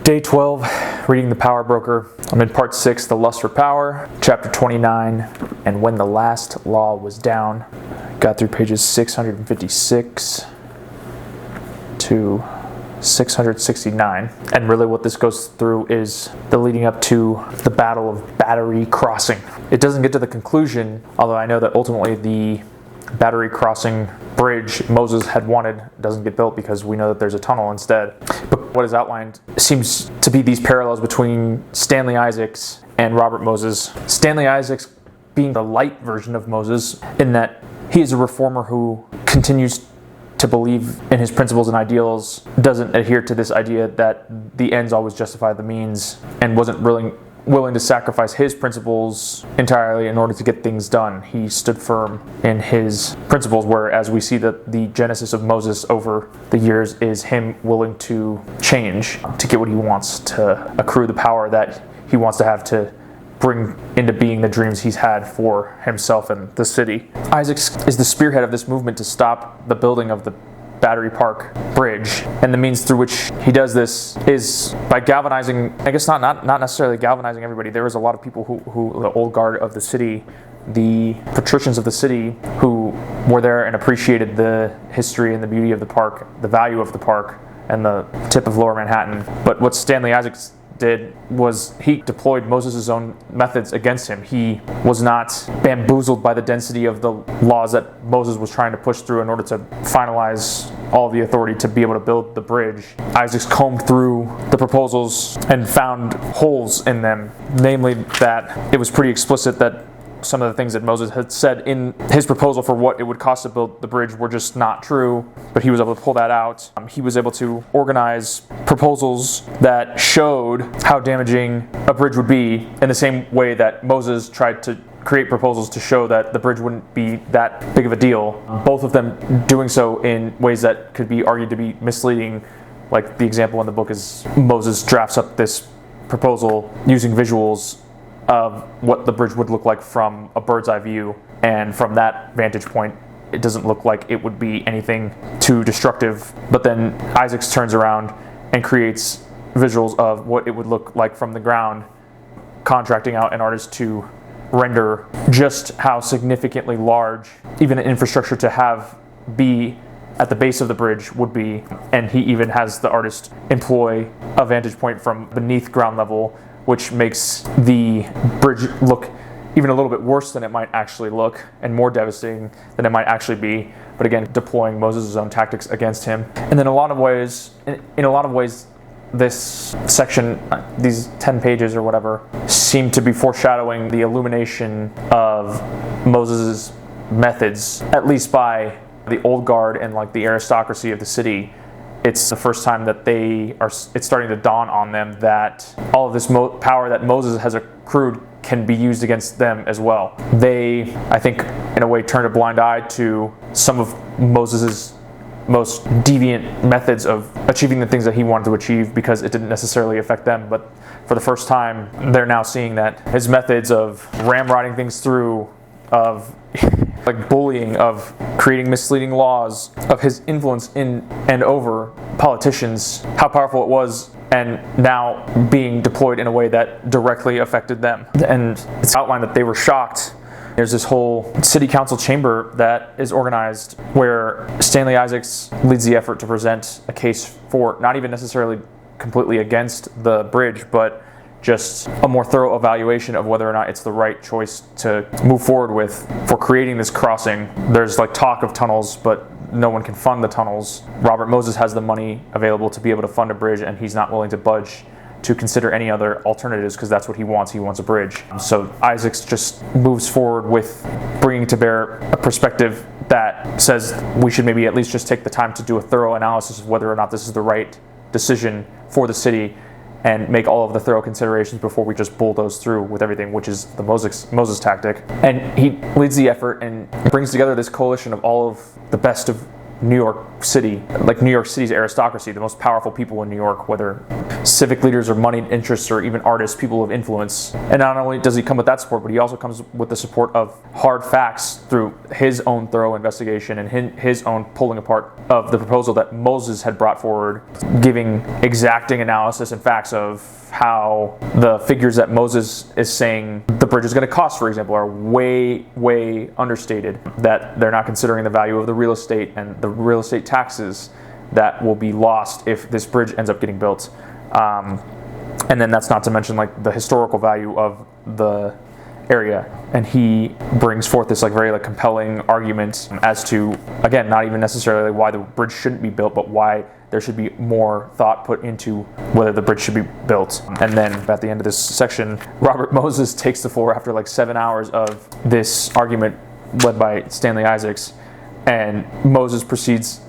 Day 12, reading The Power Broker. I'm in part 6, The Lust for Power, chapter 29, and When the Last Law Was Down. Got through pages 656 to 669. And really what this goes through is the leading up to the Battle of Battery Crossing. It doesn't get to the conclusion, although I know that ultimately the Battery Crossing bridge Moses had wanted doesn't get built because we know that there's a tunnel instead. But what is outlined seems to be these parallels between Stanley Isaacs and Robert Moses. Stanley Isaacs being the light version of Moses in that he is a reformer who continues to believe in his principles and ideals, doesn't adhere to this idea that the ends always justify the means, and wasn't really willing to sacrifice his principles entirely in order to get things done. He stood firm in his principles, whereas we see that the genesis of Moses over the years is him willing to change to get what he wants, to accrue the power that he wants to have to bring into being the dreams he's had for himself and the city. Isaacs is the spearhead of this movement to stop the building of the Battery Park Bridge, and the means through which he does this is by galvanizing, I guess not necessarily galvanizing everybody. There was a lot of people who the old guard of the city, the patricians of the city, who were there and appreciated the history and the beauty of the park, the value of the park, and the tip of Lower Manhattan. But what Stanley Isaacs did was he deployed Moses' own methods against him. He was not bamboozled by the density of the laws that Moses was trying to push through in order to finalize all the authority to be able to build the bridge. Isaacs combed through the proposals and found holes in them, namely that it was pretty explicit that some of the things that Moses had said in his proposal for what it would cost to build the bridge were just not true, but he was able to pull that out. He was able to organize proposals that showed how damaging a bridge would be in the same way that Moses tried to create proposals to show that the bridge wouldn't be that big of a deal. Both of them doing so in ways that could be argued to be misleading. Like the example in the book is Moses drafts up this proposal using visuals of what the bridge would look like from a bird's eye view, and from that vantage point it doesn't look like it would be anything too destructive. But then Isaacs turns around and creates visuals of what it would look like from the ground, contracting out an artist to render just how significantly large even an infrastructure to have be at the base of the bridge would be. And he even has the artist employ a vantage point from beneath ground level, which makes the bridge look even a little bit worse than it might actually look, and more devastating than it might actually be. But again, deploying Moses' own tactics against him. And then in a lot of ways, this section, these 10 pages or whatever, seem to be foreshadowing the illumination of Moses' methods, at least by the old guard and like the aristocracy of the city. It's the first time that it's starting to dawn on them that all of this power that Moses has accrued can be used against them as well. They, I think, in a way, turned a blind eye to some of Moses' most deviant methods of achieving the things that he wanted to achieve because it didn't necessarily affect them. But for the first time, they're now seeing that his methods of ramrodding things through, of like bullying, of creating misleading laws, of his influence in and over politicians, how powerful it was, and now being deployed in a way that directly affected them. And it's outlined that they were shocked. There's this whole city council chamber that is organized where Stanley Isaacs leads the effort to present a case for not even necessarily completely against the bridge, but just a more thorough evaluation of whether or not it's the right choice to move forward with for creating this crossing. There's like talk of tunnels, but no one can fund the tunnels. Robert Moses has the money available to be able to fund a bridge, and he's not willing to budge to consider any other alternatives because that's what he wants. He wants a bridge. So Isaacs just moves forward with bringing to bear a perspective that says we should maybe at least just take the time to do a thorough analysis of whether or not this is the right decision for the city, and make all of the thorough considerations before we just bulldoze through with everything, which is the Moses tactic. And he leads the effort and brings together this coalition of all of the best of New York City, like New York City's aristocracy, the most powerful people in New York, whether civic leaders or moneyed interests or even artists, people of influence. And not only does he come with that support, but he also comes with the support of hard facts through his own thorough investigation and his own pulling apart of the proposal that Moses had brought forward, giving exacting analysis and facts of how the figures that Moses is saying the bridge is going to cost, for example, are way, way understated, that they're not considering the value of the real estate and the real estate taxes that will be lost if this bridge ends up getting built. And then that's not to mention like the historical value of the area. And he brings forth this like very like compelling argument as to, again, not even necessarily why the bridge shouldn't be built, but why there should be more thought put into whether the bridge should be built. And then at the end of this section, Robert Moses takes the floor after like 7 hours of this argument led by Stanley Isaacs, and Moses proceeds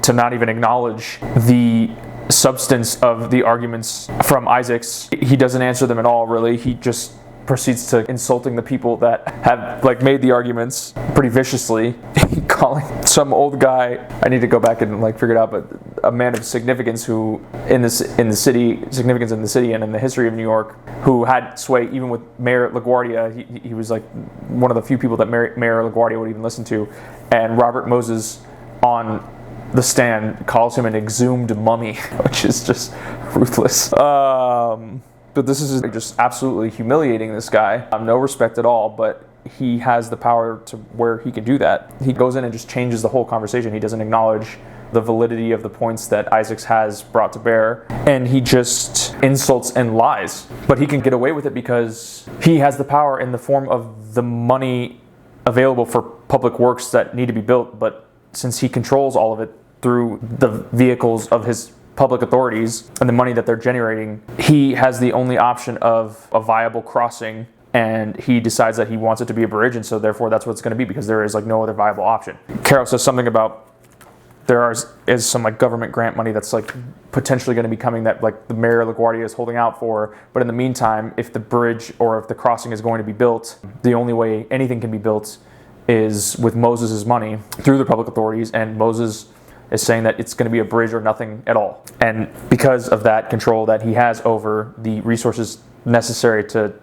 to not even acknowledge the substance of the arguments from Isaacs. He doesn't answer them at all, really. He just proceeds to insulting the people that have like made the arguments pretty viciously, calling some old guy, I need to go back and like figure it out, but a man of significance who in the city, significance in the city and in the history of New York, who had sway even with Mayor LaGuardia. He was like one of the few people that Mayor LaGuardia would even listen to. And Robert Moses on the stand calls him an exhumed mummy, which is just ruthless. But this is just absolutely humiliating this guy. No respect at all, but he has the power to where he can do that. He goes in and just changes the whole conversation. He doesn't acknowledge the validity of the points that Isaacs has brought to bear, and he just insults and lies. But he can get away with it because he has the power in the form of the money available for public works that need to be built, but since he controls all of it through the vehicles of his public authorities and the money that they're generating, he has the only option of a viable crossing, and he decides that he wants it to be a bridge, and so therefore that's what it's going to be, because there is like no other viable option. Caro says something about there is some like government grant money that's like potentially going to be coming that like the Mayor LaGuardia is holding out for, but in the meantime, if the bridge or if the crossing is going to be built, the only way anything can be built is with Moses' money through the public authorities, and Moses is saying that it's going to be a bridge or nothing at all. And because of that control that he has over the resources necessary to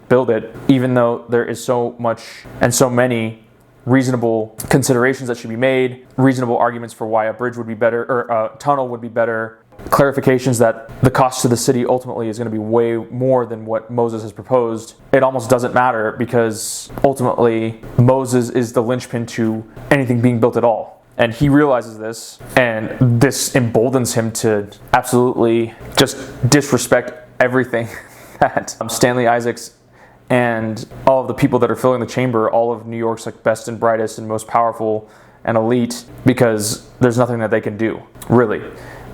build it, even though there is so much and so many reasonable considerations that should be made, reasonable arguments for why a bridge would be better or a tunnel would be better, clarifications that the cost to the city ultimately is going to be way more than what Moses has proposed, it almost doesn't matter, because ultimately Moses is the linchpin to anything being built at all. And he realizes this, and this emboldens him to absolutely just disrespect everything that Stanley Isaacs and all of the people that are filling the chamber, all of New York's like best and brightest and most powerful and elite, because there's nothing that they can do, really,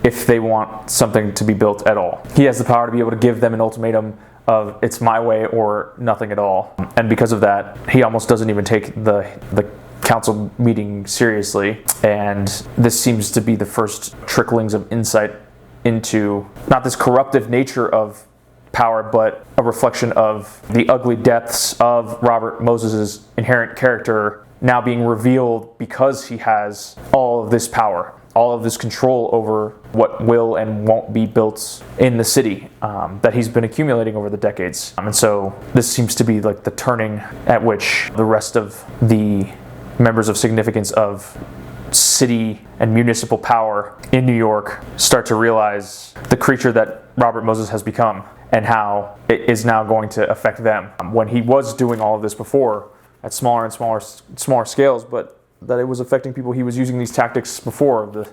if they want something to be built at all. He has the power to be able to give them an ultimatum of it's my way or nothing at all. And because of that, he almost doesn't even take the council meeting seriously, and this seems to be the first tricklings of insight into not this corruptive nature of power, but a reflection of the ugly depths of Robert Moses' inherent character now being revealed because he has all of this power, all of this control over what will and won't be built in the city that he's been accumulating over the decades. And so this seems to be like the turning at which the rest of the members of significance of city and municipal power in New York start to realize the creature that Robert Moses has become and how it is now going to affect them. When he was doing all of this before at smaller and smaller scales, but that it was affecting people. He was using these tactics before,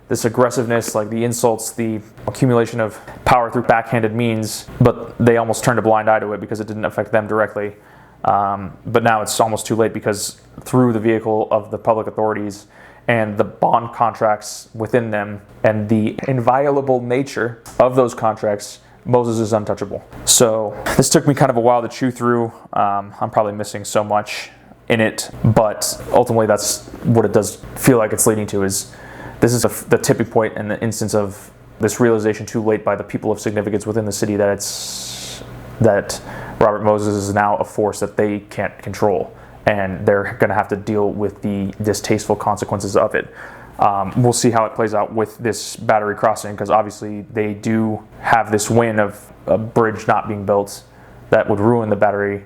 this aggressiveness, like the insults, the accumulation of power through backhanded means, but they almost turned a blind eye to it because it didn't affect them directly. But now it's almost too late, because through the vehicle of the public authorities and the bond contracts within them and the inviolable nature of those contracts, Moses is untouchable. So this took me kind of a while to chew through. I'm probably missing so much in it, but ultimately that's what it does feel like it's leading to. Is this is the tipping point in the instance of this realization too late by the people of significance within the city that Robert Moses is now a force that they can't control, and they're going to have to deal with the distasteful consequences of it. We'll see how it plays out with this battery crossing, because obviously they do have this win of a bridge not being built that would ruin the battery,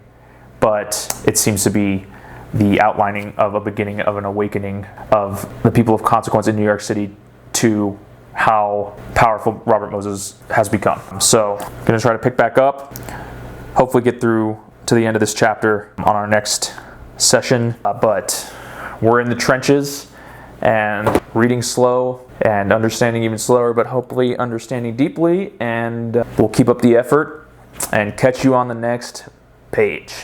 but it seems to be the outlining of a beginning of an awakening of the people of consequence in New York City to how powerful Robert Moses has become. So I'm going to try to pick back up, hopefully get through to the end of this chapter on our next session, but we're in the trenches and reading slow and understanding even slower, but hopefully understanding deeply, and we'll keep up the effort and catch you on the next page.